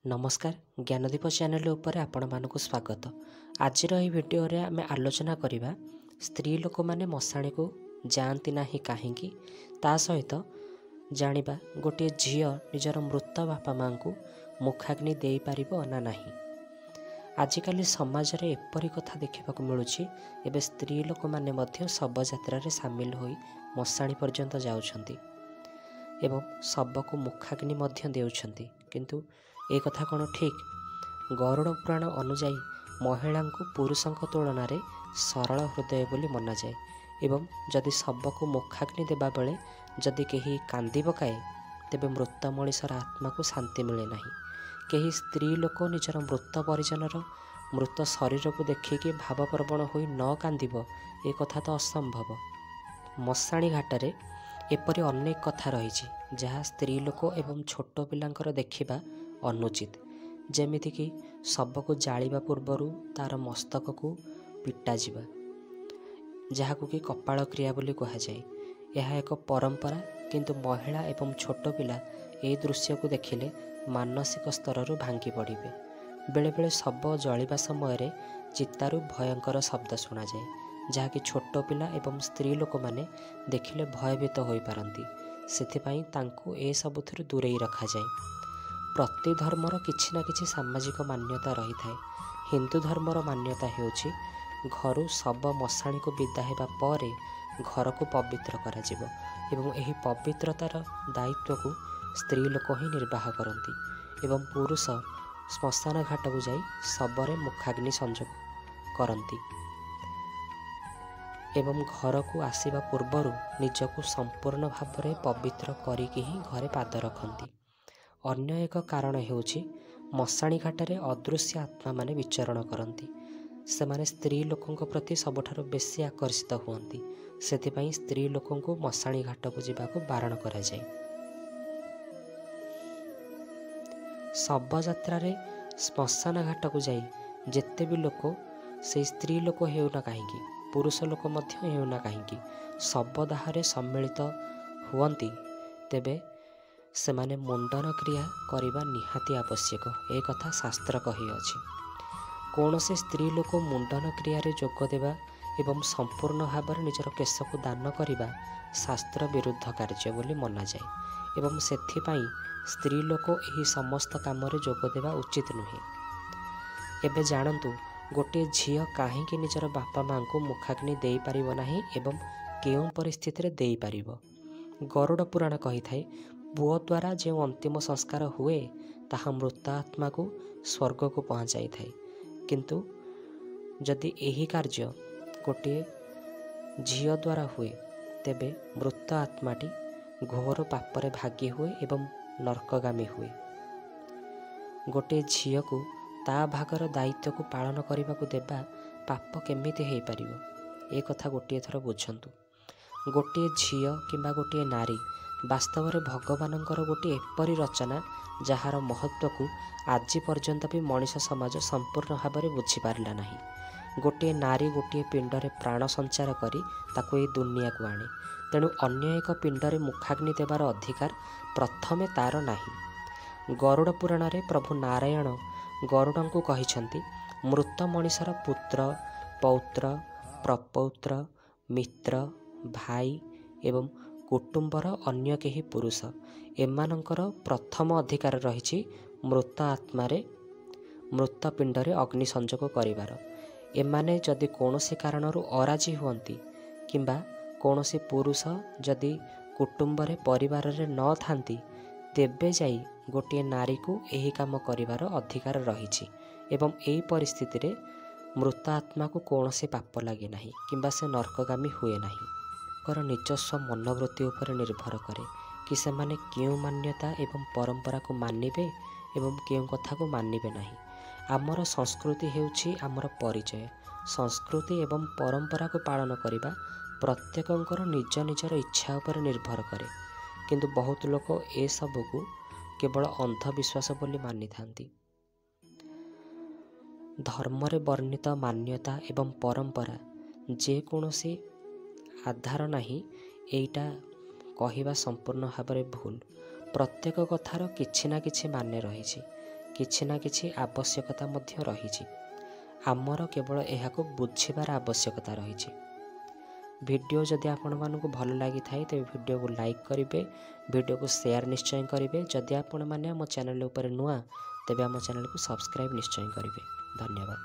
नमस्कार ज्ञानदीप चैनल उपर आपण मानक स्वागत। आज भिडियो आम आलोचना करवा स्त्री लोक मैंने मशाणी को जाती ना कहीं सहित जानिबा गोटे झी निजर मृत बापा माँ को मुखाग्नि दे पार ना नहीं। आजिकल समाज रे एपरी कथा देखा मिलूँ एवं स्त्री लोक मैंने शव यात्रा सामिल हो मशाणी पर्यंत जाउछंती एवं शव को मुखाग्नि देउछंती। किंतु ए कथा कौन ठीक? गरुड़ पुराण अनुजाई महिला को पुरुषों तुलन में सरल हृदय बोली मना जाए एवं जदि शव को मुखाग्नि देवा बेले जदि कहीं कांदी पकाए तेबे मृत मनीषर आत्मा को शांति मिले नहीं। कहीं स्त्री लोक निजर मृत परिजनर मृत शरीर को देखिकी भावप्रवण हो न कांदिब ए कथा तो असंभव। मशाणी घाटरे एपरी अनेक कथा रही जहाँ स्त्री लोक एवं छोट पिलांकर देखिबा अनुचित। जेमिति कि शव को जालिबा पूर्वर तार मस्तक को पिटा जिबा जहाँ कि कपाल क्रिया बोली कहा जाए। यह एक परंपरा, किंतु महिला एवं छोट पिला ए दृश्य को देखिले मानसिक स्तर भांगी पड़े। बेले बेले शव जलिबा समय चित्तारू भयंकर शब्द शुणा जाए जहाँकि छोट पिला एवं स्त्री लोक मैंने देखिले भयभीत हो पारती। सेथिपाई तांको ए सबुथिरु दूरेई रखा जाए। प्रति धर्मर किछि ना किछि सामाजिक मान्यता रही थाए। हिंदू धर्मर मान्यता हेउछि घरु शव मशाणी को विदा हेबा परे घर को पवित्र करा जिवो एवं एही पवित्रतार दायित्व को स्त्री लोक ही निर्वाह करती एवं पुरुष श्मशान घाट को जाई शवरे मुखाग्नि संजोग करती एवं घर को आसीबा पूर्वर निजको संपूर्ण भाव में पवित्र करिकी ही घरे पाद रखती। अन्य एक कारण हेउछि मशाणी घाटरे अदृश्य आत्मा माने विचरण करती। सेमाने स्त्री लोकंक प्रति सबठारु बेसी आकर्षित हुअंती। सेथिपाई स्त्री लोकंकु मशाणी घाट को जिबाको बारण करा जाए। शव यात्रा रे श्मशान घाट को जाई जेते भी लोक से स्त्री लोक हेउना काहींकी पुरुष लोक मध्य हेउना काहींकी शवदाह सम्मिलित हुअंती तेबे सेमाने मुंडन क्रिया करिबा निहाती आवश्यक ए कथा शास्त्र कही अछि। कौन से स्त्री लोक मुंडन क्रिया रे जोग देवा एवं संपूर्ण भाव निजर केश को दान करिबा शास्त्र विरुद्ध कार्य बोली मना जाए एवं सेथिपाई स्त्री लोक एही समस्त काम रे जोग देवा उचित नुहे। एबे जानंतु गोटे झियो काहींकी निजर बापा माँ को मुखाग्नि देई पारिबो नाही एवं केउं परिस्थिति रे देई पारिबो। गरुड़ पुराण कही थाए पुओ द्वारा जो अंतिम संस्कार हुए ताहा मृत आत्मा को स्वर्ग को पहुँचाई थाए। किंतु जदि यही कार्य गोटे झियो द्वारा हुए तेबे मृत आत्माटी घोर पापरे भागी हुए एवं नरकगामी हुए। गोटे झियो को ता भागर दायित्व को पालन करने को देबा पाप केमिति हो पारिबो ए कथा गोटे थर बुझंतु। गोटे झियो किंबा गोटे नारी वास्तव में भगवानंकर गोटे एपरी रचना जार महत्व को आज पर्यंत भी मनीष समाज संपूर्ण भाव में बुझीपारा ना। गोटे नारी गोटे पिंडरे प्राण संचार करी ताको ए दुनिया को आने, तेणु अन्य एक पिंडरे मुखाग्नि देवार अधिकार प्रथमे तार नाही। गरुड़ पुराण रे प्रभु नारायण गरुड़ को कहिछंती मृत मनीषर पुत्र पौत्र प्रपौत्र मित्र भाई एवं कुटुंबर अन्य केही पुरुष एमानंकर प्रथम अधिकार रही मृत आत्मारे मृत पिंडरे अग्नि संजोग करिवार। एमाने जदि कौनसी कारणरू अराजी हुअंती किंबा कौनसी पुरुष जदि कुटुंबरे परिवार रे न थांती तेबे जाई गोटे नारी को एही काम करिवार अधिकार रही एवं एही परिस्थिति रे मृत आत्मा को कौनसी पाप लगे नाही किंबा से नरकगामी हुए नाही। निजस्व मनोवृत्ति उपर निर्भर करे कि सेमाने क्यों मान्यता एवं परंपरा को मानिबे एवं क्यों कथा को मानिबे नाही। आमर संस्कृति हेउछि आमर परिचय। संस्कृति एवं परंपरा को पालन करिबा प्रत्येकंकर निज निजर इच्छा उपर निर्भर करे, किंतु बहुत लोक ए सब को केवल अंधविश्वास बोली मानि थांती। धर्म रे वर्णित मान्यता एवं परंपरा जे कोनोसी आधार नाही एटा कहिबा संपूर्ण भाव में भूल। प्रत्येक कथार किछि ना किछि माने रही କିଛି ନା କିଛି ଆବଶ୍ୟକତା ମଧ୍ୟ ରହିଛି। ଆମର କେବଳ ଏହାକୁ ବୁଝିବାର ଆବଶ୍ୟକତା ରହିଛି। ଭିଡ଼ିଓ ଯଦି ଆପଣମାନଙ୍କୁ ଭଲ ଲାଗିଥାଏ ତେବେ ଭିଡ଼ିଓକୁ ଲାଇକ୍ କରିବେ, ଭିଡ଼ିଓକୁ ସେୟାର ନିଶ୍ଚୟ କରିବେ। ଯଦି ଆପଣମାନେ ଆମ ଚ୍ୟାନେଲ ଉପରେ ନୂଆ ତେବେ ଆମ ଚ୍ୟାନେଲକୁ ସବସ୍କ୍ରାଇବ୍ ନିଶ୍ଚୟ କରିବେ। ଧନ୍ୟବାଦ।